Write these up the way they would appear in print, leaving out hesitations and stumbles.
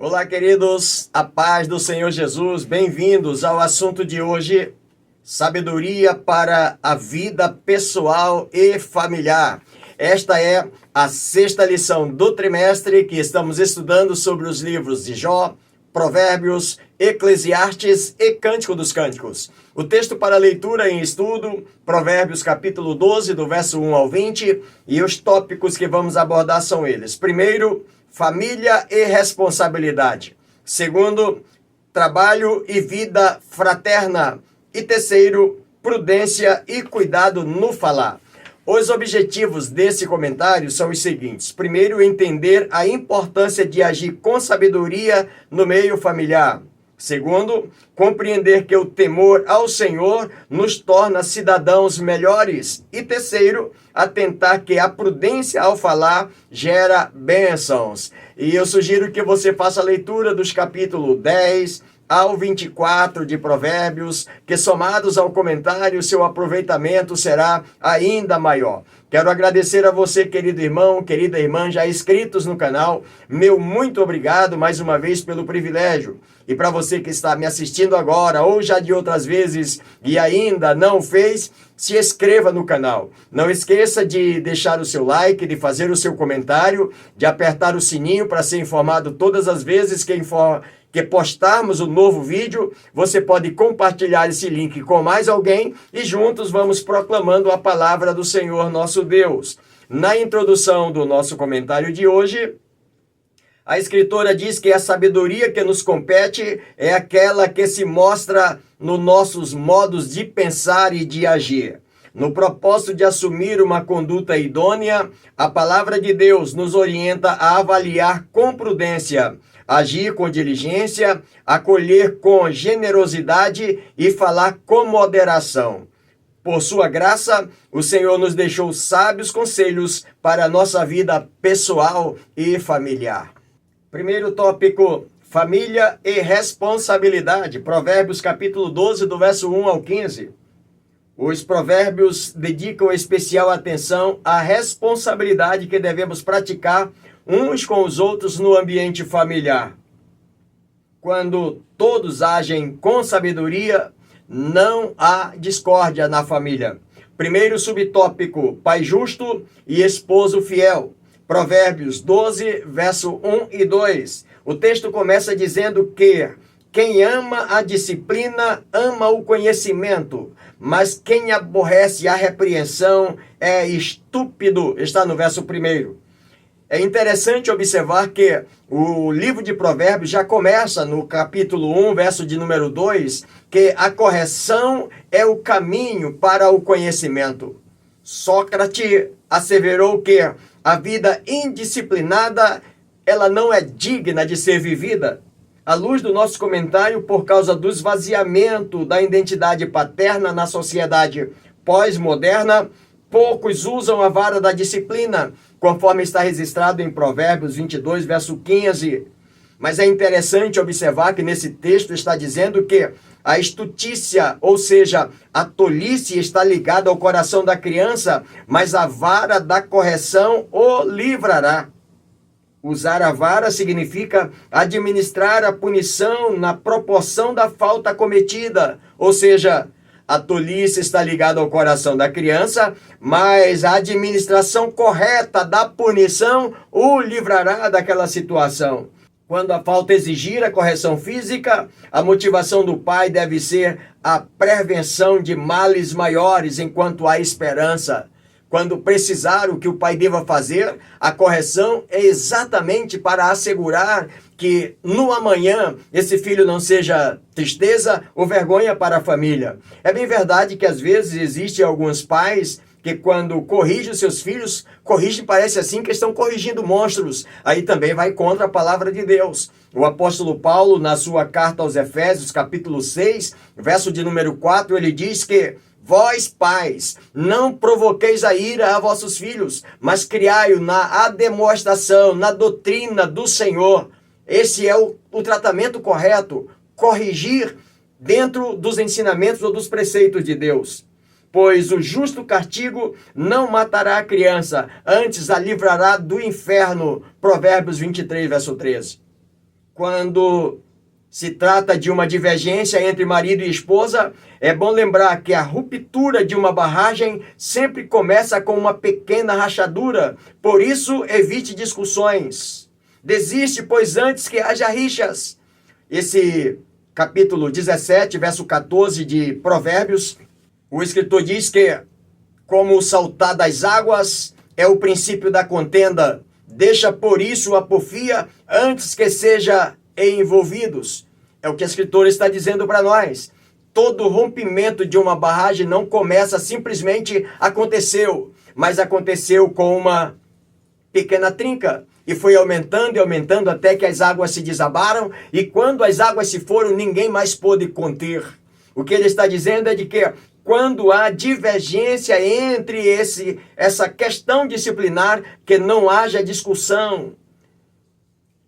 Olá, queridos, a paz do Senhor Jesus, bem-vindos ao assunto de hoje, sabedoria para a vida pessoal e familiar. Esta é a sexta lição do trimestre que estamos estudando sobre os livros de Jó, Provérbios, Eclesiastes e Cântico dos Cânticos. O texto para leitura em estudo, Provérbios capítulo 12, do verso 1 ao 20, e os tópicos que vamos abordar são eles. Primeiro, família e responsabilidade. Segundo, trabalho e vida fraterna. E terceiro, prudência e cuidado no falar. Os objetivos desse comentário são os seguintes. Primeiro, entender a importância de agir com sabedoria no meio familiar. Segundo, compreender que o temor ao Senhor nos torna cidadãos melhores. E terceiro, atentar que a prudência ao falar gera bênçãos. E eu sugiro que você faça a leitura dos capítulos 10 ao 24 de Provérbios, que somados ao comentário, seu aproveitamento será ainda maior. Quero agradecer a você, querido irmão, querida irmã, já inscritos no canal. Meu muito obrigado mais uma vez pelo privilégio. E para você que está me assistindo agora ou já de outras vezes e ainda não fez, se inscreva no canal. Não esqueça de deixar o seu like, de fazer o seu comentário, de apertar o sininho para ser informado todas as vezes que postarmos um novo vídeo. Você pode compartilhar esse link com mais alguém e juntos vamos proclamando a palavra do Senhor nosso Deus. Na introdução do nosso comentário de hoje, a escritora diz que a sabedoria que nos compete é aquela que se mostra nos nossos modos de pensar e de agir. No propósito de assumir uma conduta idônea, a palavra de Deus nos orienta a avaliar com prudência, agir com diligência, acolher com generosidade e falar com moderação. Por sua graça, o Senhor nos deixou sábios conselhos para a nossa vida pessoal e familiar. Primeiro tópico, família e responsabilidade. Provérbios capítulo 12, do verso 1 ao 15. Os provérbios dedicam especial atenção à responsabilidade que devemos praticar uns com os outros no ambiente familiar. Quando todos agem com sabedoria, não há discórdia na família. Primeiro subtópico, pai justo e esposo fiel. Provérbios 12, verso 1 e 2. O texto começa dizendo que quem ama a disciplina ama o conhecimento, mas quem aborrece a repreensão é estúpido. Está no verso 1. É interessante observar que o livro de Provérbios já começa no capítulo 1, verso de número 2, que a correção é o caminho para o conhecimento. Sócrates asseverou que a vida indisciplinada, ela não é digna de ser vivida. À luz do nosso comentário, por causa do esvaziamento da identidade paterna na sociedade pós-moderna, poucos usam a vara da disciplina, conforme está registrado em Provérbios 22, verso 15. Mas é interessante observar que nesse texto está dizendo que a estutícia, ou seja, a tolice, está ligada ao coração da criança, mas a vara da correção o livrará. Usar a vara significa administrar a punição na proporção da falta cometida, ou seja, a tolice está ligada ao coração da criança, mas a administração correta da punição o livrará daquela situação. Quando a falta exigir a correção física, a motivação do pai deve ser a prevenção de males maiores enquanto há esperança. Quando precisar o que o pai deva fazer, a correção é exatamente para assegurar que no amanhã esse filho não seja tristeza ou vergonha para a família. É bem verdade que às vezes existem alguns pais que quando corrigem os seus filhos, corrigem, parece assim que estão corrigindo monstros. Aí também vai contra a palavra de Deus. O apóstolo Paulo, na sua carta aos Efésios, capítulo 6, verso de número 4, ele diz que vós, pais, não provoqueis a ira a vossos filhos, mas criai-o na ademoestação, na doutrina do Senhor. Esse é o tratamento correto, corrigir dentro dos ensinamentos ou dos preceitos de Deus. Pois o justo castigo não matará a criança, antes a livrará do inferno. Provérbios 23, verso 13. Quando se trata de uma divergência entre marido e esposa, é bom lembrar que a ruptura de uma barragem sempre começa com uma pequena rachadura. Por isso, evite discussões. Desiste, pois, antes que haja rixas. Esse capítulo 17, verso 14 de Provérbios, o escritor diz que, como o saltar das águas é o princípio da contenda, deixa por isso a porfia antes que seja envolvidos. É o que a escritora está dizendo para nós. Todo rompimento de uma barragem não começa simplesmente aconteceu, mas aconteceu com uma pequena trinca. E foi aumentando e aumentando até que as águas se desabaram. E quando as águas se foram, ninguém mais pôde conter. O que ele está dizendo é de que quando há divergência entre essa questão disciplinar, que não haja discussão,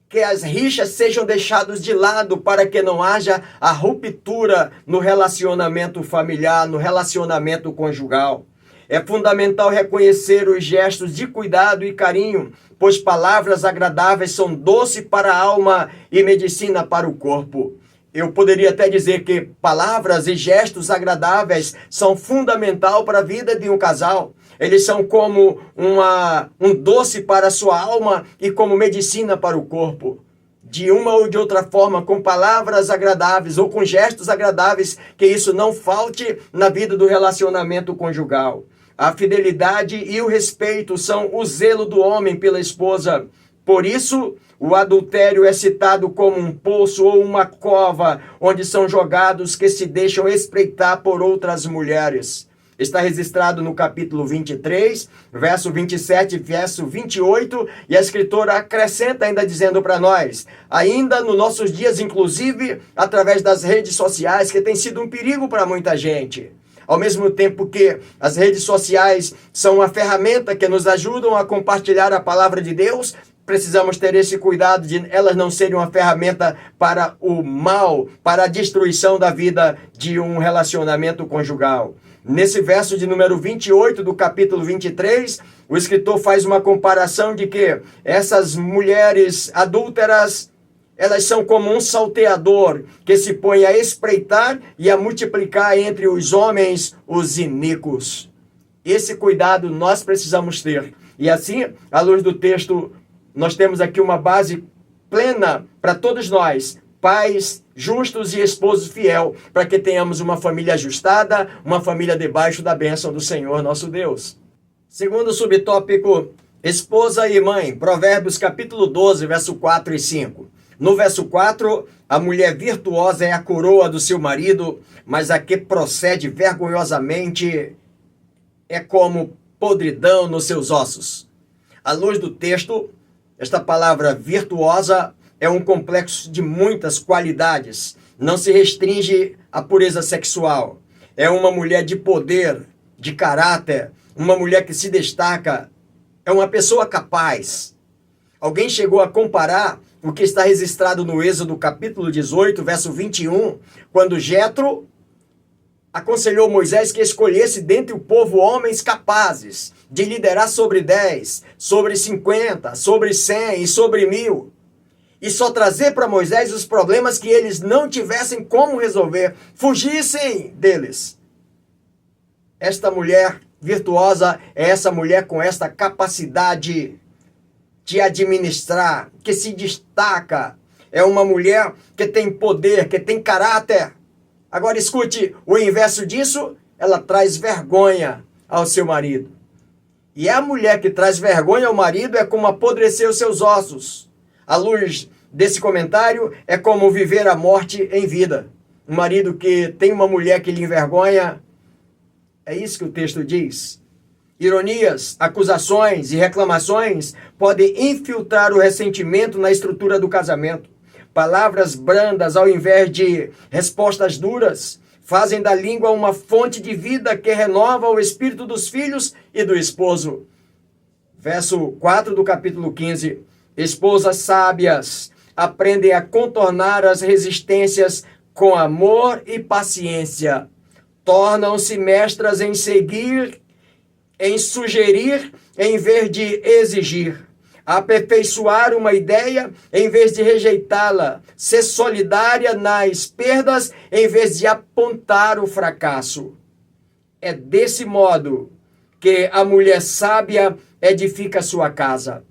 que as rixas sejam deixadas de lado para que não haja a ruptura no relacionamento familiar, no relacionamento conjugal. É fundamental reconhecer os gestos de cuidado e carinho, pois palavras agradáveis são doce para a alma e medicina para o corpo. Eu poderia até dizer que palavras e gestos agradáveis são fundamental para a vida de um casal. Eles são como um doce para a sua alma e como medicina para o corpo. De uma ou de outra forma, com palavras agradáveis ou com gestos agradáveis, que isso não falte na vida do relacionamento conjugal. A fidelidade e o respeito são o zelo do homem pela esposa. Por isso, o adultério é citado como um poço ou uma cova, onde são jogados que se deixam espreitar por outras mulheres. Está registrado no capítulo 23, verso 27, verso 28, e a escritora acrescenta ainda dizendo para nós, ainda nos nossos dias, inclusive, através das redes sociais, que tem sido um perigo para muita gente. Ao mesmo tempo que as redes sociais são uma ferramenta que nos ajudam a compartilhar a palavra de Deus, precisamos ter esse cuidado de elas não serem uma ferramenta para o mal, para a destruição da vida de um relacionamento conjugal. Nesse verso de número 28 do capítulo 23, o escritor faz uma comparação de que essas mulheres adúlteras, elas são como um salteador que se põe a espreitar e a multiplicar entre os homens os iníquos. Esse cuidado nós precisamos ter. E assim, à luz do texto, nós temos aqui uma base plena para todos nós, pais justos e esposos fiel, para que tenhamos uma família ajustada, uma família debaixo da bênção do Senhor nosso Deus. Segundo subtópico, esposa e mãe, Provérbios capítulo 12, verso 4 e 5. No verso 4, a mulher virtuosa é a coroa do seu marido, mas a que procede vergonhosamente é como podridão nos seus ossos. À luz do texto, esta palavra virtuosa é um complexo de muitas qualidades. Não se restringe à pureza sexual. É uma mulher de poder, de caráter, uma mulher que se destaca. É uma pessoa capaz. Alguém chegou a comparar o que está registrado no Êxodo capítulo 18, verso 21, quando Jetro aconselhou Moisés que escolhesse dentre o povo homens capazes de liderar sobre 10, sobre 50, sobre 100 e sobre 1000. E só trazer para Moisés os problemas que eles não tivessem como resolver, fugissem deles. Esta mulher virtuosa é essa mulher com esta capacidade de administrar, que se destaca. É uma mulher que tem poder, que tem caráter. Agora escute, o inverso disso, ela traz vergonha ao seu marido. E a mulher que traz vergonha ao marido é como apodrecer os seus ossos. À luz desse comentário, é como viver a morte em vida. Um marido que tem uma mulher que lhe envergonha, é isso que o texto diz. Ironias, acusações e reclamações podem infiltrar o ressentimento na estrutura do casamento. Palavras brandas ao invés de respostas duras fazem da língua uma fonte de vida que renova o espírito dos filhos e do esposo. Verso 4 do capítulo 15. Esposas sábias aprendem a contornar as resistências com amor e paciência. Tornam-se mestras em seguir, em sugerir, em vez de exigir. aperfeiçoar uma ideia em vez de rejeitá-la, ser solidária nas perdas em vez de apontar o fracasso. É desse modo que a mulher sábia edifica sua casa.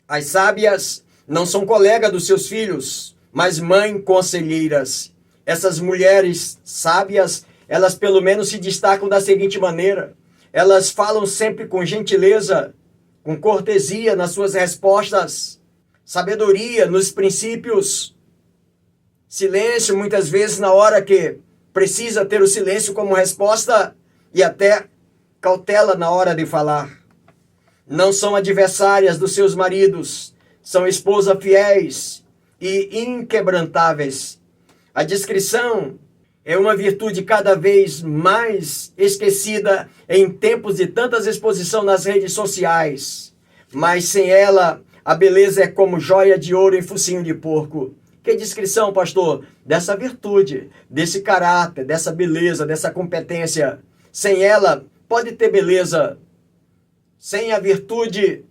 As sábias não são colegas dos seus filhos, mas mães conselheiras. Essas mulheres sábias, elas pelo menos se destacam da seguinte maneira: elas falam sempre com gentileza, com cortesia nas suas respostas, sabedoria nos princípios, silêncio muitas vezes na hora que precisa ter o silêncio como resposta e até cautela na hora de falar. Não são adversárias dos seus maridos, são esposas fiéis e inquebrantáveis. A discrição é uma virtude cada vez mais esquecida em tempos de tantas exposições nas redes sociais. Mas sem ela, a beleza é como joia de ouro em focinho de porco. Que descrição, pastor? Dessa virtude, desse caráter, dessa beleza, dessa competência. Sem ela, pode ter beleza. Sem a virtude,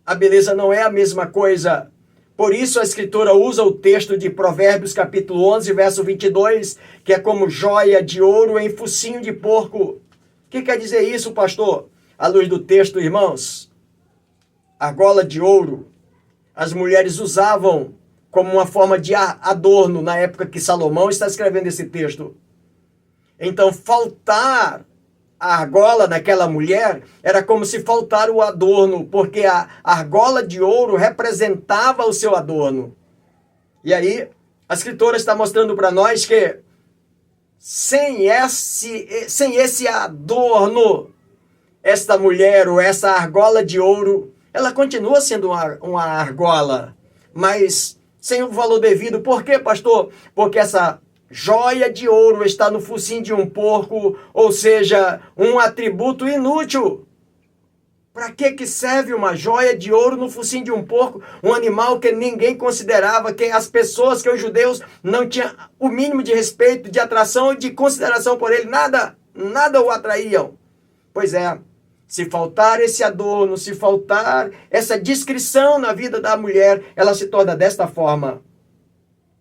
a beleza não é a mesma coisa. Por isso a Escritura usa o texto de Provérbios capítulo 11, verso 22, que é como joia de ouro em focinho de porco. O que quer dizer isso, pastor? À luz do texto, irmãos, argola de ouro, as mulheres usavam como uma forma de adorno na época que Salomão está escrevendo esse texto. Então, faltar a argola daquela mulher era como se faltar o adorno, porque a argola de ouro representava o seu adorno. E aí, a Escritura está mostrando para nós que sem esse adorno, esta mulher ou essa argola de ouro, ela continua sendo uma argola, mas sem o valor devido. Por quê, pastor? Porque essa joia de ouro está no focinho de um porco, ou seja, um atributo inútil. Para que serve uma joia de ouro no focinho de um porco? Um animal que ninguém considerava, que as pessoas, que os judeus não tinham o mínimo de respeito, de atração e de consideração por ele. Nada o atraíam. Pois é, se faltar esse adorno, se faltar essa discrição na vida da mulher, ela se torna desta forma.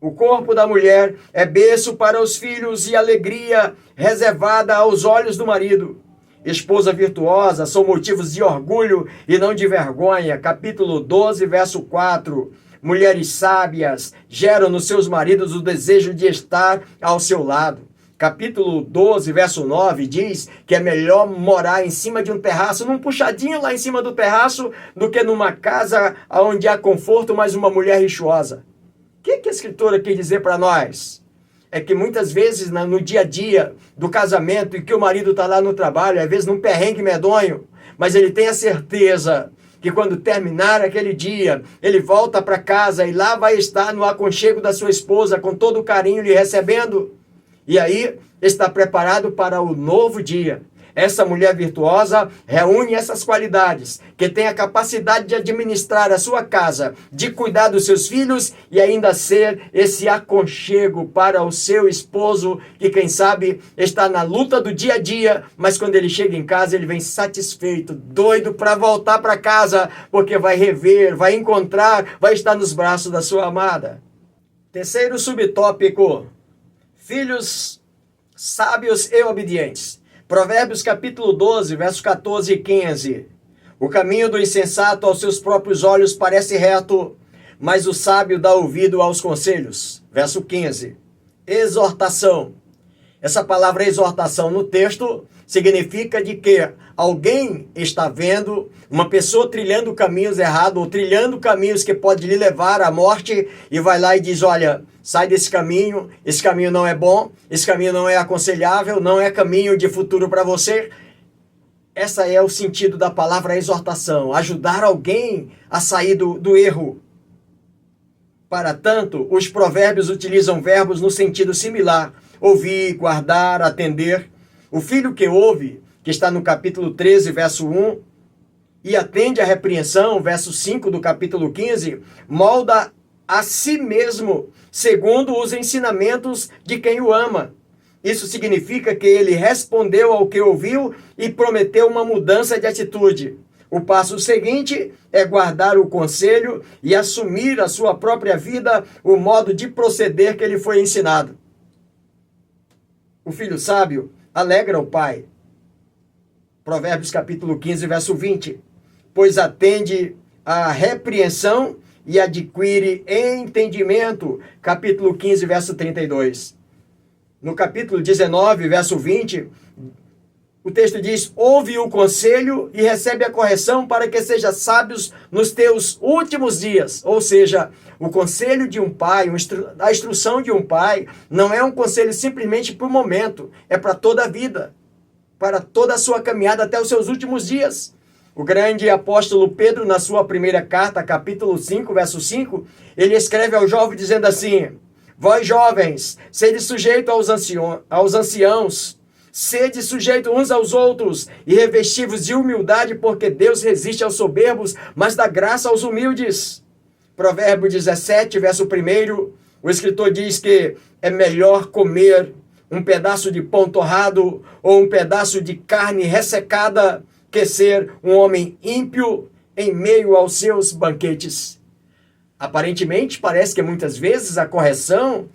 O corpo da mulher é berço para os filhos e alegria reservada aos olhos do marido. Esposa virtuosa são motivos de orgulho e não de vergonha. Capítulo 12, verso 4. Mulheres sábias geram nos seus maridos o desejo de estar ao seu lado. Capítulo 12, verso 9 diz que é melhor morar em cima de um terraço, num puxadinho lá em cima do terraço, do que numa casa onde há conforto, mas uma mulher rixosa. O que a Escritura quer dizer para nós? É que muitas vezes no dia a dia do casamento, e que o marido está lá no trabalho, às vezes num perrengue medonho, mas ele tem a certeza que quando terminar aquele dia, ele volta para casa e lá vai estar no aconchego da sua esposa, com todo o carinho lhe recebendo. E aí está preparado para o novo dia. Essa mulher virtuosa reúne essas qualidades, que tem a capacidade de administrar a sua casa, de cuidar dos seus filhos e ainda ser esse aconchego para o seu esposo, que quem sabe está na luta do dia a dia, mas quando ele chega em casa ele vem satisfeito, doido para voltar para casa, porque vai rever, vai encontrar, vai estar nos braços da sua amada. Terceiro subtópico: filhos sábios e obedientes. Provérbios capítulo 12, versos 14 e 15. O caminho do insensato aos seus próprios olhos parece reto, mas o sábio dá ouvido aos conselhos. Verso 15. Exortação. Essa palavra exortação no texto significa de que alguém está vendo uma pessoa trilhando caminhos errados, ou trilhando caminhos que pode lhe levar à morte, e vai lá e diz: olha, sai desse caminho, esse caminho não é bom, esse caminho não é aconselhável, não é caminho de futuro para você. Essa é o sentido da palavra exortação, ajudar alguém a sair do erro. Para tanto, os provérbios utilizam verbos no sentido similar: ouvir, guardar, atender. O filho que ouve, que está no capítulo 13, verso 1, e atende à repreensão, verso 5 do capítulo 15, molda a si mesmo, segundo os ensinamentos de quem o ama. Isso significa que ele respondeu ao que ouviu e prometeu uma mudança de atitude. O passo seguinte é guardar o conselho e assumir a sua própria vida, o modo de proceder que ele foi ensinado. O filho sábio alegra o pai. Provérbios capítulo 15, verso 20. Pois atende à repreensão e adquire entendimento. Capítulo 15, verso 32. No capítulo 19, verso 20, o texto diz: ouve o conselho e recebe a correção para que seja sábios nos teus últimos dias. Ou seja, o conselho de um pai, a instrução de um pai, não é um conselho simplesmente para o momento, é para toda a vida, para toda a sua caminhada até os seus últimos dias. O grande apóstolo Pedro, na sua primeira carta, capítulo 5, verso 5, ele escreve ao jovem dizendo assim: vós jovens, sede sujeito aos anciãos, sede sujeito uns aos outros e revestivos de humildade, porque Deus resiste aos soberbos, mas dá graça aos humildes. Provérbio 17, verso 1, o escritor diz que é melhor comer um pedaço de pão torrado ou um pedaço de carne ressecada que ser um homem ímpio em meio aos seus banquetes. Aparentemente, parece que muitas vezes a correção,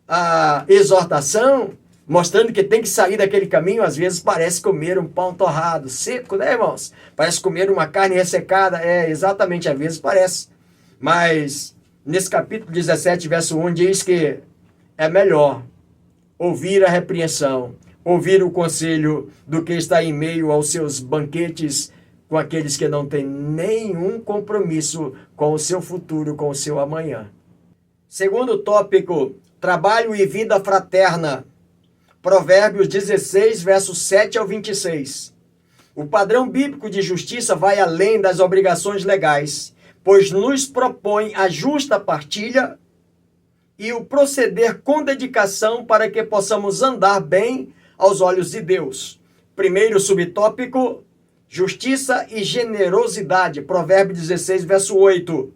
a exortação, mostrando que tem que sair daquele caminho, às vezes parece comer um pão torrado, seco, né, irmãos? Parece comer uma carne ressecada, exatamente, às vezes parece. Mas, nesse capítulo 17, verso 1, diz que é melhor ouvir a repreensão, ouvir o conselho, do que estar em meio aos seus banquetes com aqueles que não têm nenhum compromisso com o seu futuro, com o seu amanhã. Segundo tópico, trabalho e vida fraterna. Provérbios 16, versos 7 ao 26. O padrão bíblico de justiça vai além das obrigações legais, pois nos propõe a justa partilha e o proceder com dedicação para que possamos andar bem aos olhos de Deus. Primeiro subtópico, justiça e generosidade. Provérbios 16, verso 8.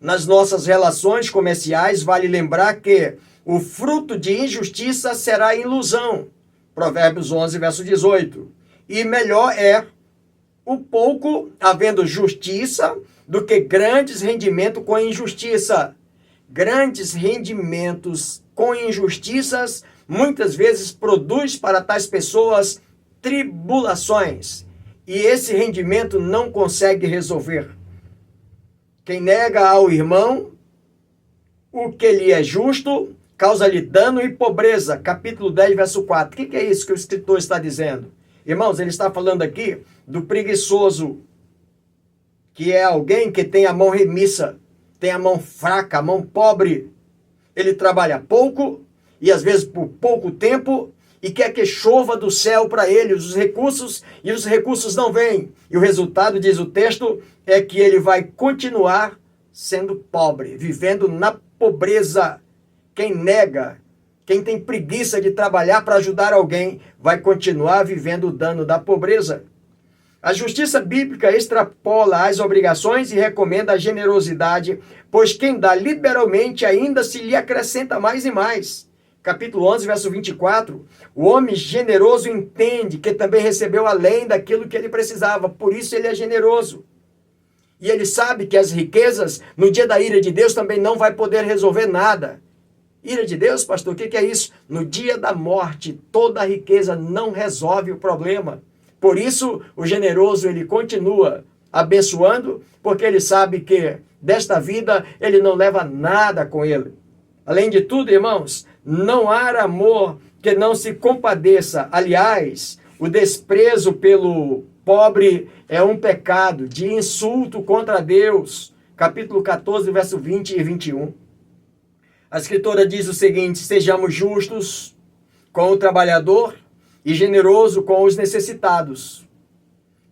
Nas nossas relações comerciais, vale lembrar que o fruto de injustiça será ilusão. Provérbios 11, verso 18. E melhor é o pouco havendo justiça do que grandes rendimentos com injustiça. Grandes rendimentos com injustiças muitas vezes produz para tais pessoas tribulações. E esse rendimento não consegue resolver. Quem nega ao irmão o que lhe é justo, causa-lhe dano e pobreza. Capítulo 10, verso 4. O que é isso que o escritor está dizendo? Irmãos, ele está falando aqui do preguiçoso, que é alguém que tem a mão remissa, tem a mão fraca, a mão pobre. Ele trabalha pouco e às vezes por pouco tempo e quer que chova do céu para ele os recursos não vêm. E o resultado, diz o texto, é que ele vai continuar sendo pobre, vivendo na pobreza. Quem nega, quem tem preguiça de trabalhar para ajudar alguém, vai continuar vivendo o dano da pobreza. A justiça bíblica extrapola as obrigações e recomenda a generosidade, pois quem dá liberalmente ainda se lhe acrescenta mais e mais. Capítulo 11, verso 24. O homem generoso entende que também recebeu além daquilo que ele precisava, por isso ele é generoso. E ele sabe que as riquezas, no dia da ira de Deus, também não vai poder resolver nada. Ira de Deus, pastor, o que é isso? No dia da morte, toda a riqueza não resolve o problema. Por isso, o generoso, ele continua abençoando, porque ele sabe que desta vida ele não leva nada com ele. Além de tudo, irmãos, não há amor que não se compadeça. Aliás, o desprezo pelo pobre é um pecado de insulto contra Deus. Capítulo 14, verso 20 e 21. A escritora diz o seguinte: sejamos justos com o trabalhador e generoso com os necessitados.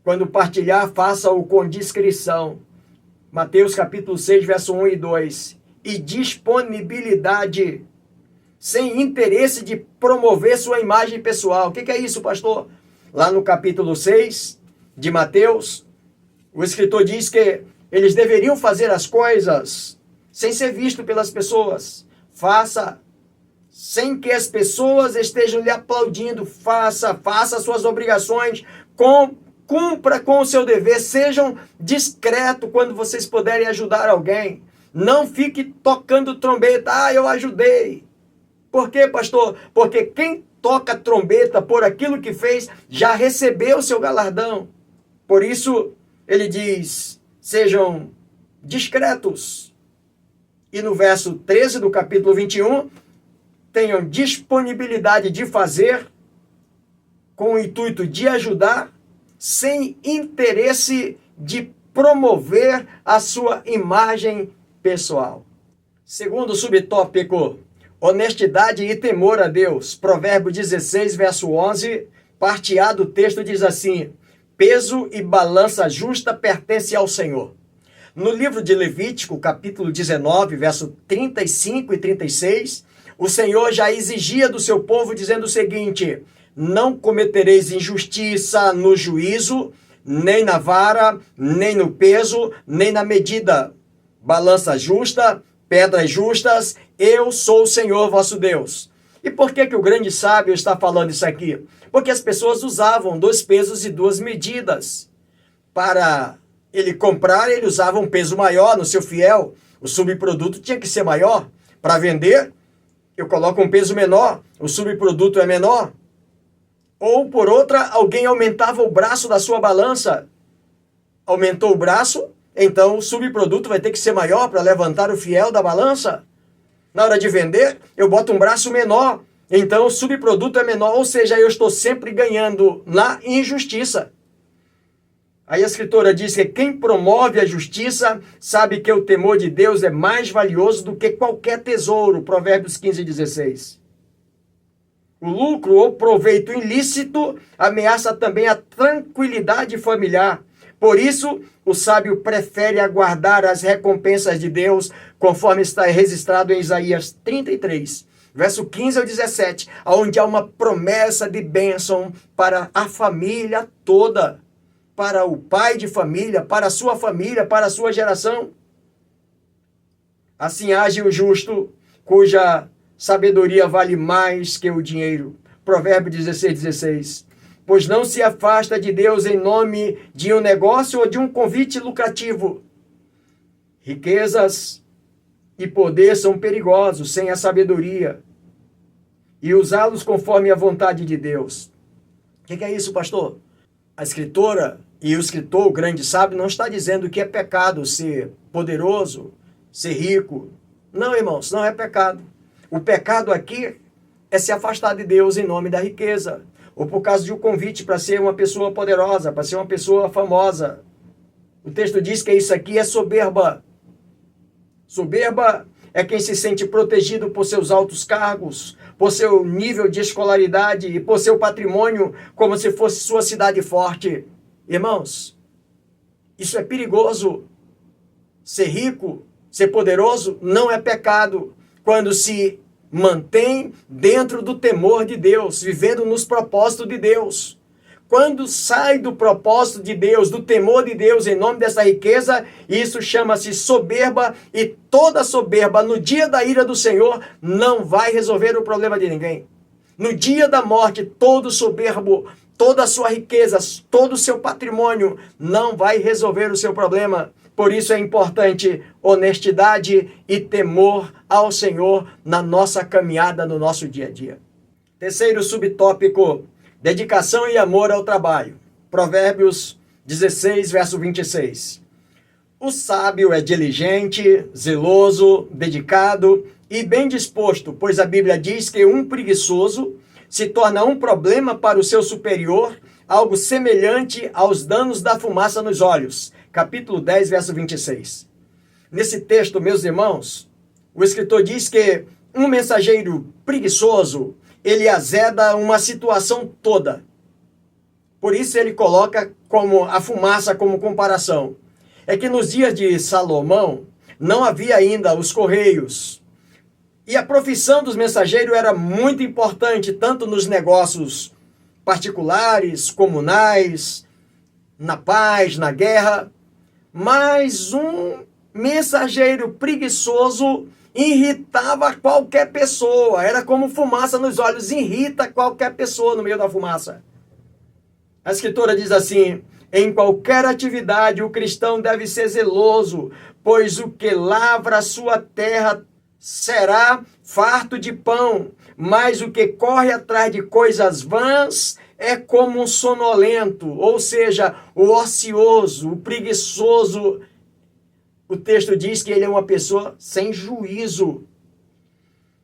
Quando partilhar, faça-o com discrição. Mateus capítulo 6, verso 1 e 2. E disponibilidade, sem interesse de promover sua imagem pessoal. O que é isso, pastor? Lá no capítulo 6 de Mateus, o escritor diz que eles deveriam fazer as coisas sem ser visto pelas pessoas. Faça sem que as pessoas estejam lhe aplaudindo. Faça suas obrigações com cumpra com o seu dever, sejam discretos quando vocês puderem ajudar alguém. Não fique tocando trombeta, eu ajudei. Por quê, pastor? Porque quem toca trombeta por aquilo que fez, já recebeu o seu galardão. Por isso, ele diz, sejam discretos. E no verso 13 do capítulo 21, tenham disponibilidade de fazer, com o intuito de ajudar, sem interesse de promover a sua imagem pessoal. Segundo subtópico, honestidade e temor a Deus. Provérbio 16, verso 11, parte A do texto diz assim, peso e balança justa pertence ao Senhor. No livro de Levítico, capítulo 19, verso 35 e 36, o Senhor já exigia do seu povo dizendo o seguinte, não cometereis injustiça no juízo, nem na vara, nem no peso, nem na medida. Balança justa, pedras justas, eu sou o Senhor vosso Deus. E por que o grande sábio está falando isso aqui? Porque as pessoas usavam 2 pesos e 2 medidas. Para ele comprar, ele usava um peso maior no seu fiel. O subproduto tinha que ser maior. Para vender, eu coloco um peso menor, o subproduto é menor. Ou, por outra, alguém aumentava o braço da sua balança. Aumentou o braço, então o subproduto vai ter que ser maior para levantar o fiel da balança. Na hora de vender, eu boto um braço menor, então o subproduto é menor, ou seja, eu estou sempre ganhando na injustiça. Aí a escritora diz que quem promove a justiça sabe que o temor de Deus é mais valioso do que qualquer tesouro. Provérbios 15, 16. O lucro ou proveito ilícito ameaça também a tranquilidade familiar. Por isso, o sábio prefere aguardar as recompensas de Deus, conforme está registrado em Isaías 33, verso 15 ao 17, onde há uma promessa de bênção para a família toda, para o pai de família, para a sua geração. Assim age o justo, cuja sabedoria vale mais que o dinheiro. Provérbio 16, 16. Pois não se afasta de Deus em nome de um negócio ou de um convite lucrativo. Riquezas e poder são perigosos sem a sabedoria e usá-los conforme a vontade de Deus. O que é isso, pastor? A escritora e o escritor, o grande sábio, não está dizendo que é pecado ser poderoso, ser rico. Não, irmãos, não é pecado. O pecado aqui é se afastar de Deus em nome da riqueza, ou por causa de um convite para ser uma pessoa poderosa, para ser uma pessoa famosa. O texto diz que isso aqui é soberba. Soberba é quem se sente protegido por seus altos cargos, por seu nível de escolaridade e por seu patrimônio, como se fosse sua cidade forte. Irmãos, isso é perigoso. Ser rico, ser poderoso, não é pecado quando se mantém dentro do temor de Deus, vivendo nos propósitos de Deus. Quando sai do propósito de Deus, do temor de Deus, em nome dessa riqueza, isso chama-se soberba, e toda soberba no dia da ira do Senhor não vai resolver o problema de ninguém. No dia da morte, todo soberbo, toda a sua riqueza, todo o seu patrimônio não vai resolver o seu problema. Por isso é importante honestidade e temor ao Senhor na nossa caminhada, no nosso dia a dia. Terceiro subtópico, dedicação e amor ao trabalho. Provérbios 16, verso 26. O sábio é diligente, zeloso, dedicado e bem disposto, pois a Bíblia diz que um preguiçoso se torna um problema para o seu superior, algo semelhante aos danos da fumaça nos olhos. Capítulo 10, verso 26. Nesse texto, meus irmãos, o escritor diz que um mensageiro preguiçoso, ele azeda uma situação toda. Por isso ele coloca como a fumaça como comparação. É que nos dias de Salomão, não havia ainda os correios. E a profissão dos mensageiros era muito importante, tanto nos negócios particulares, comunais, na paz, na guerra. Mas um mensageiro preguiçoso irritava qualquer pessoa. Era como fumaça nos olhos, irrita qualquer pessoa no meio da fumaça. A Escritura diz assim: em qualquer atividade o cristão deve ser zeloso, pois o que lavra a sua terra será farto de pão, mas o que corre atrás de coisas vãs é como um sonolento, ou seja, o ocioso, o preguiçoso. O texto diz que ele é uma pessoa sem juízo.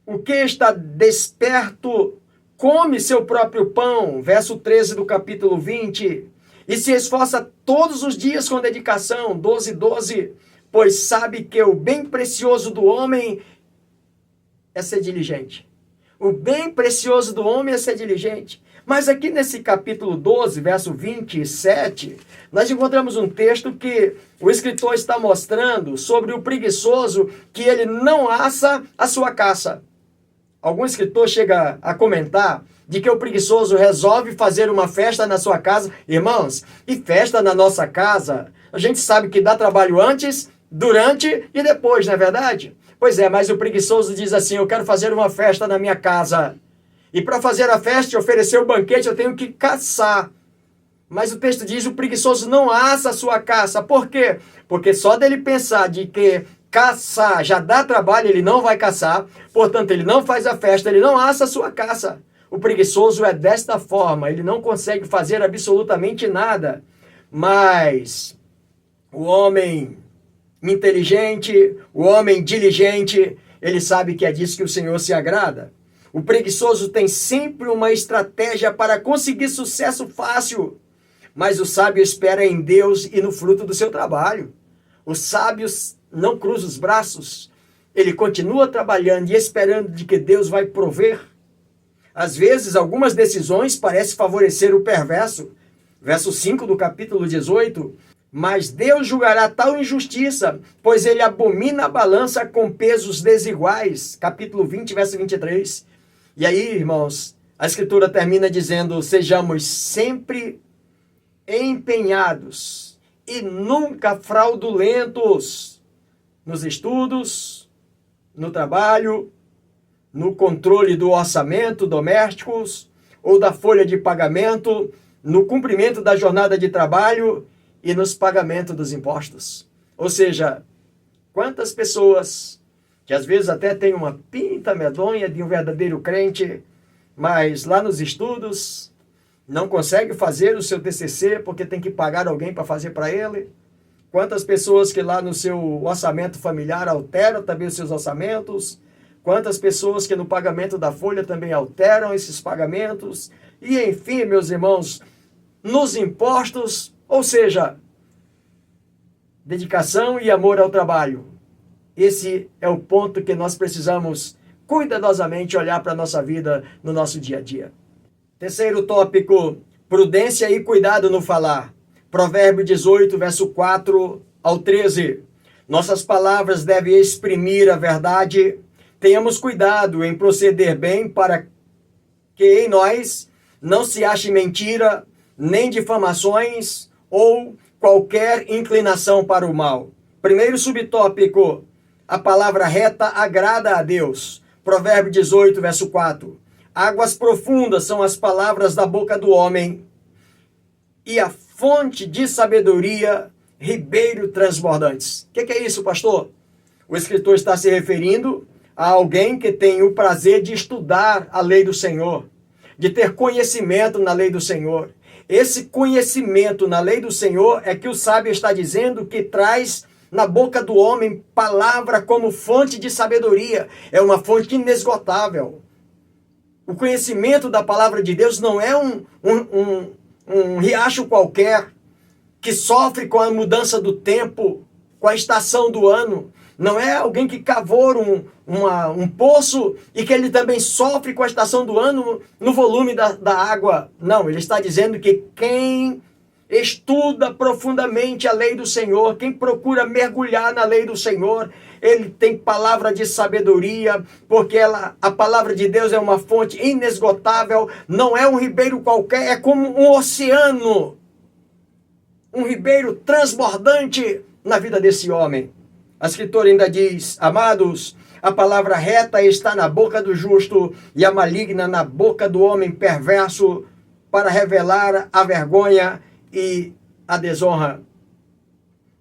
O que está desperto come seu próprio pão, verso 13 do capítulo 20, e se esforça todos os dias com dedicação, 12:12, pois sabe que o bem precioso do homem é ser diligente. O bem precioso do homem é ser diligente. Mas aqui nesse capítulo 12, verso 27, nós encontramos um texto que o escritor está mostrando sobre o preguiçoso, que ele não assa a sua caça. Algum escritor chega a comentar de que o preguiçoso resolve fazer uma festa na sua casa. Irmãos, e festa na nossa casa, a gente sabe que dá trabalho antes, durante e depois, não é verdade? Pois é, mas o preguiçoso diz assim: eu quero fazer uma festa na minha casa. E para fazer a festa e oferecer o banquete, eu tenho que caçar. Mas o texto diz: o preguiçoso não assa a sua caça. Por quê? Porque só dele pensar de que caçar já dá trabalho, ele não vai caçar. Portanto, ele não faz a festa, ele não assa a sua caça. O preguiçoso é desta forma, ele não consegue fazer absolutamente nada. Mas o homem inteligente, o homem diligente, ele sabe que é disso que o Senhor se agrada. O preguiçoso tem sempre uma estratégia para conseguir sucesso fácil, mas o sábio espera em Deus e no fruto do seu trabalho. O sábio não cruza os braços, ele continua trabalhando e esperando de que Deus vai prover. Às vezes, algumas decisões parecem favorecer o perverso. Verso 5 do capítulo 18. Mas Deus julgará tal injustiça, pois ele abomina a balança com pesos desiguais. Capítulo 20, verso 23. E aí, irmãos, a Escritura termina dizendo: sejamos sempre empenhados e nunca fraudulentos nos estudos, no trabalho, no controle do orçamento domésticos ou da folha de pagamento, no cumprimento da jornada de trabalho e nos pagamentos dos impostos. Ou seja, quantas pessoas que às vezes até têm uma pinta medonha de um verdadeiro crente, mas lá nos estudos não consegue fazer o seu TCC porque tem que pagar alguém para fazer para ele. Quantas pessoas que lá no seu orçamento familiar alteram também os seus orçamentos. Quantas pessoas que no pagamento da folha também alteram esses pagamentos. E enfim, meus irmãos, nos impostos, ou seja, dedicação e amor ao trabalho. Esse é o ponto que nós precisamos cuidadosamente olhar para a nossa vida no nosso dia a dia. Terceiro tópico, prudência e cuidado no falar. Provérbio 18, verso 4 ao 13. Nossas palavras devem exprimir a verdade. Tenhamos cuidado em proceder bem para que em nós não se ache mentira, nem difamações ou qualquer inclinação para o mal. Primeiro subtópico, a palavra reta agrada a Deus. Provérbio 18, verso 4. Águas profundas são as palavras da boca do homem, e a fonte de sabedoria, ribeiro transbordantes. O que é isso, pastor? O escritor está se referindo a alguém que tem o prazer de estudar a lei do Senhor, de ter conhecimento na lei do Senhor. Esse conhecimento na lei do Senhor é que o sábio está dizendo que traz na boca do homem palavra como fonte de sabedoria. É uma fonte inesgotável. O conhecimento da palavra de Deus não é um riacho qualquer que sofre com a mudança do tempo, com a estação do ano. Não é alguém que cavou um poço e que ele também sofre com a estação do ano no volume da água. Não, ele está dizendo que quem estuda profundamente a lei do Senhor, quem procura mergulhar na lei do Senhor, ele tem palavra de sabedoria, porque a palavra de Deus é uma fonte inesgotável, não é um ribeiro qualquer, é como um oceano, um ribeiro transbordante na vida desse homem. A Escritura ainda diz: amados, a palavra reta está na boca do justo e a maligna na boca do homem perverso. para revelar a vergonha e a desonra.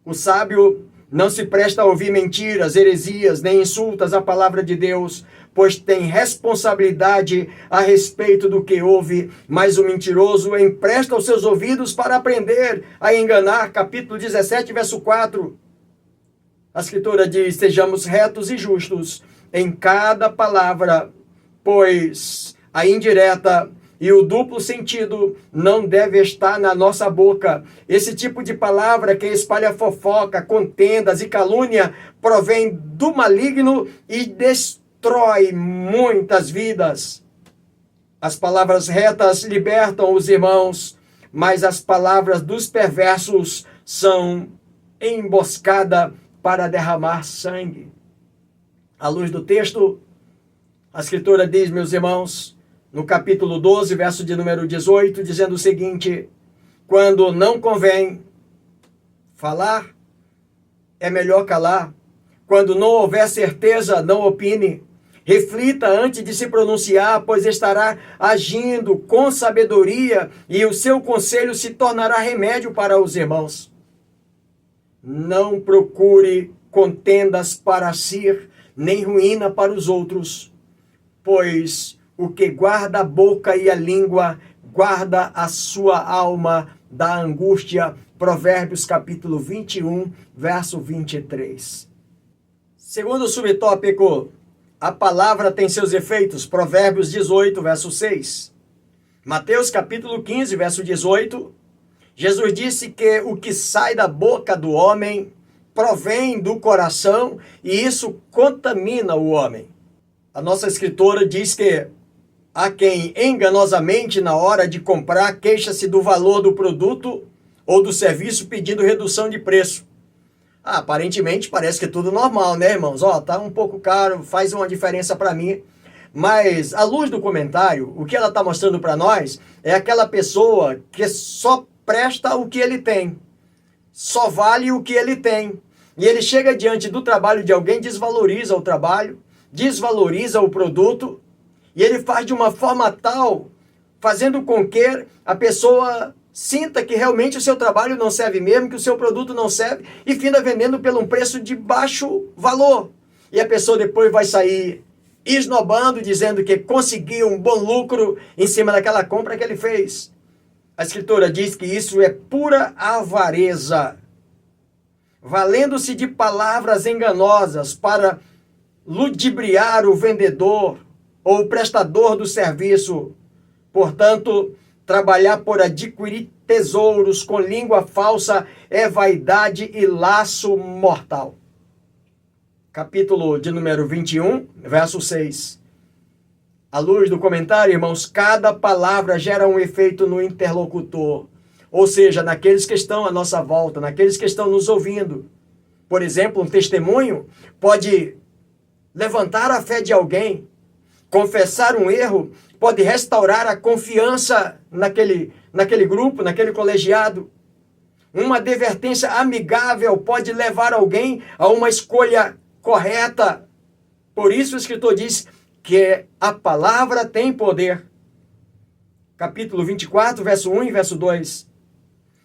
O sábio não se presta a ouvir mentiras, heresias, nem insultas à palavra de Deus, pois tem responsabilidade a respeito do que ouve, mas o mentiroso empresta os seus ouvidos para aprender a enganar. Capítulo 17, verso 4. A Escritura diz: sejamos retos e justos em cada palavra, pois a indireta e o duplo sentido não deve estar na nossa boca. Esse tipo de palavra que espalha fofoca, contendas e calúnia provém do maligno e destrói muitas vidas. As palavras retas libertam os irmãos, mas as palavras dos perversos são emboscada para derramar sangue. À luz do texto, a Escritura diz, meus irmãos, no capítulo 12, verso de número 18, dizendo o seguinte: quando não convém falar, é melhor calar. Quando não houver certeza, não opine. Reflita antes de se pronunciar, pois estará agindo com sabedoria e o seu conselho se tornará remédio para os irmãos. Não procure contendas para si, nem ruína para os outros, pois o que guarda a boca e a língua, guarda a sua alma da angústia. Provérbios capítulo 21, verso 23. Segundo subtópico, a palavra tem seus efeitos. Provérbios 18, verso 6. Mateus capítulo 15, verso 18. Jesus disse que o que sai da boca do homem provém do coração e isso contamina o homem. A nossa escritora diz que há quem enganosamente na hora de comprar queixa-se do valor do produto ou do serviço pedindo redução de preço. Aparentemente parece que é tudo normal, né, irmãos? Tá um pouco caro, faz uma diferença para mim. Mas, à luz do comentário, o que ela está mostrando para nós é aquela pessoa que só presta o que ele tem, só vale o que ele tem. E ele chega diante do trabalho de alguém, desvaloriza o trabalho, desvaloriza o produto, e ele faz de uma forma tal, fazendo com que a pessoa sinta que realmente o seu trabalho não serve mesmo, que o seu produto não serve, e finda vendendo por um preço de baixo valor. E a pessoa depois vai sair esnobando, dizendo que conseguiu um bom lucro em cima daquela compra que ele fez. A Escritura diz que isso é pura avareza, valendo-se de palavras enganosas para ludibriar o vendedor ou o prestador do serviço. Portanto, trabalhar por adquirir tesouros com língua falsa é vaidade e laço mortal. Capítulo de número 21, verso 6. À luz do comentário, irmãos, cada palavra gera um efeito no interlocutor, ou seja, naqueles que estão à nossa volta, naqueles que estão nos ouvindo. Por exemplo, um testemunho pode levantar a fé de alguém, confessar um erro, pode restaurar a confiança naquele grupo, naquele colegiado. Uma advertência amigável pode levar alguém a uma escolha correta. Por isso o escritor diz que a palavra tem poder. Capítulo 24, verso 1 e verso 2.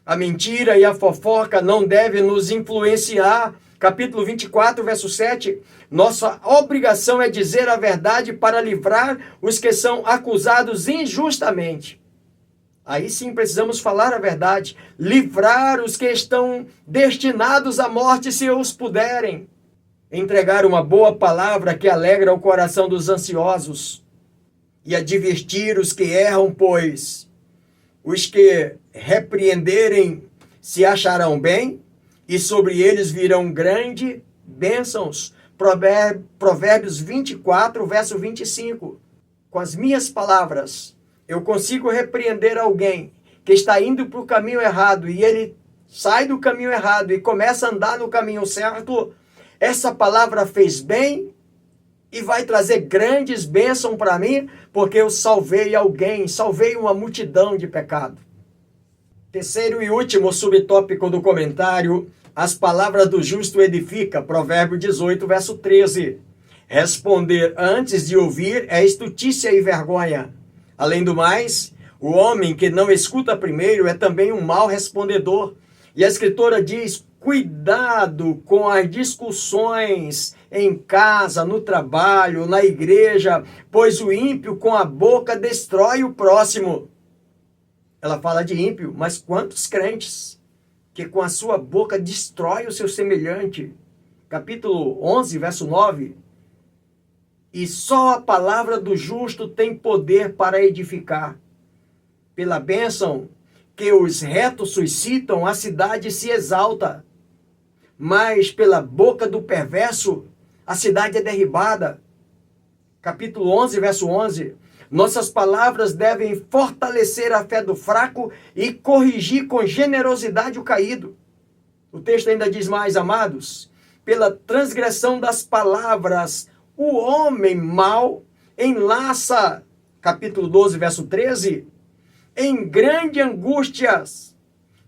A mentira e a fofoca não devem nos influenciar. Capítulo 24, verso 7. Nossa obrigação é dizer a verdade para livrar os que são acusados injustamente. Aí sim precisamos falar a verdade. Livrar os que estão destinados à morte, se os puderem. Entregar uma boa palavra que alegra o coração dos ansiosos. E advertir os que erram, pois os que repreenderem se acharão bem, e sobre eles virão grandes bênçãos. Provérbios 24, verso 25. Com as minhas palavras, eu consigo repreender alguém que está indo para o caminho errado, e ele sai do caminho errado e começa a andar no caminho certo. Essa palavra fez bem e vai trazer grandes bênçãos para mim, porque eu salvei alguém, salvei uma multidão de pecado. Terceiro e último subtópico do comentário: as palavras do justo edificam. Provérbio 18, verso 13. Responder antes de ouvir é estutícia e vergonha. Além do mais, O homem que não escuta primeiro é também um mau respondedor. E a escritora diz: cuidado com as discussões em casa, no trabalho, na igreja, pois o ímpio com a boca destrói o próximo. Ela fala de ímpio, mas quantos crentes que com a sua boca destrói o seu semelhante? Capítulo 11, verso 9. E só a palavra do justo tem poder para edificar. Pela bênção que os retos suscitam, a cidade se exalta. Mas pela boca do perverso, a cidade é derribada. Capítulo 11, verso 11. Nossas palavras devem fortalecer a fé do fraco e corrigir com generosidade o caído. O texto ainda diz mais: amados, pela transgressão das palavras, o homem mau enlaça, capítulo 12, verso 13, em grande angústia,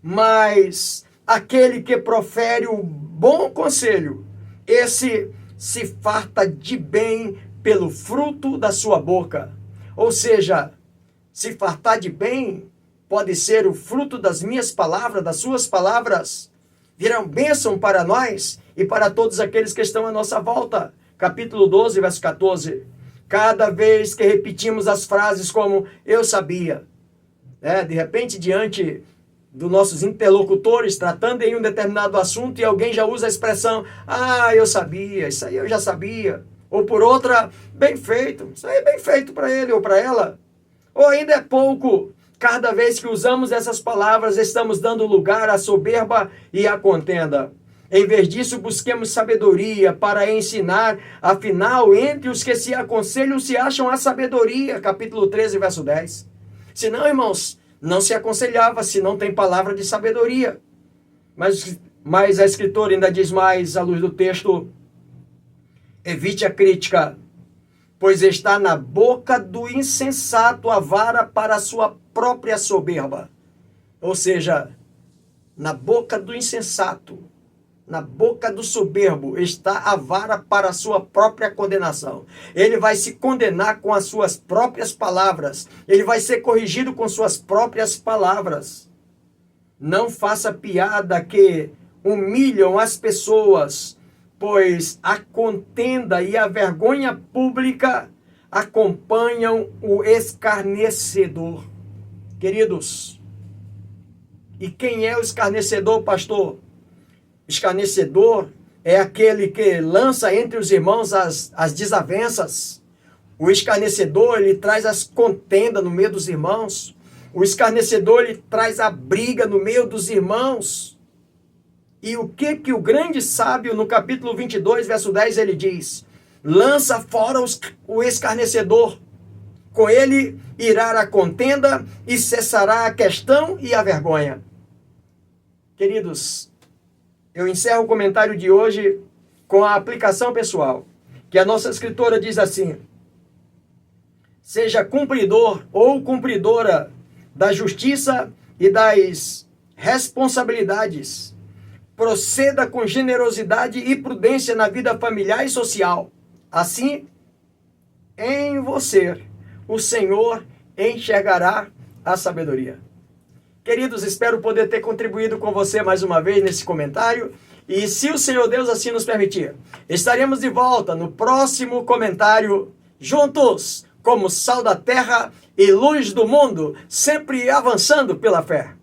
mas aquele que profere o bom conselho, esse se farta de bem pelo fruto da sua boca. Ou seja, se fartar de bem pode ser o fruto das minhas palavras, das suas palavras, virão bênção para nós e para todos aqueles que estão à nossa volta. Capítulo 12, verso 14. Cada vez que repetimos as frases como eu sabia, de repente, diante dos nossos interlocutores, tratando em um determinado assunto, e alguém já usa a expressão, eu sabia, isso aí eu já sabia. Ou por outra, bem feito, isso aí é bem feito para ele ou para ela. Ou ainda é pouco. Cada vez que usamos essas palavras, estamos dando lugar à soberba e à contenda. Em vez disso, busquemos sabedoria para ensinar. Afinal, entre os que se aconselham se acham a sabedoria. Capítulo 13, verso 10. Senão, irmãos, não se aconselhava se não tem palavra de sabedoria. Mas a escritora ainda diz mais, à luz do texto: evite a crítica, pois está na boca do insensato a vara para a sua própria soberba. Ou seja, na boca do insensato, na boca do soberbo, está a vara para a sua própria condenação. Ele vai se condenar com as suas próprias palavras. Ele vai ser corrigido com suas próprias palavras. Não faça piada que humilham as pessoas, pois a contenda e a vergonha pública acompanham o escarnecedor. Queridos, e quem é o escarnecedor, pastor? Escarnecedor é aquele que lança entre os irmãos as desavenças. O escarnecedor, ele traz as contendas no meio dos irmãos. O escarnecedor, ele traz a briga no meio dos irmãos. E o que o grande sábio, no capítulo 22, verso 10, ele diz? Lança fora o escarnecedor. Com ele irá a contenda e cessará a questão e a vergonha. Queridos, eu encerro o comentário de hoje com a aplicação pessoal, que a nossa escritora diz assim: seja cumpridor ou cumpridora da justiça e das responsabilidades. Proceda com generosidade e prudência na vida familiar e social. Assim, em você, o Senhor enxergará a sabedoria. Queridos, espero poder ter contribuído com você mais uma vez nesse comentário. E se o Senhor Deus assim nos permitir, estaremos de volta no próximo comentário, juntos, como sal da terra e luz do mundo, sempre avançando pela fé.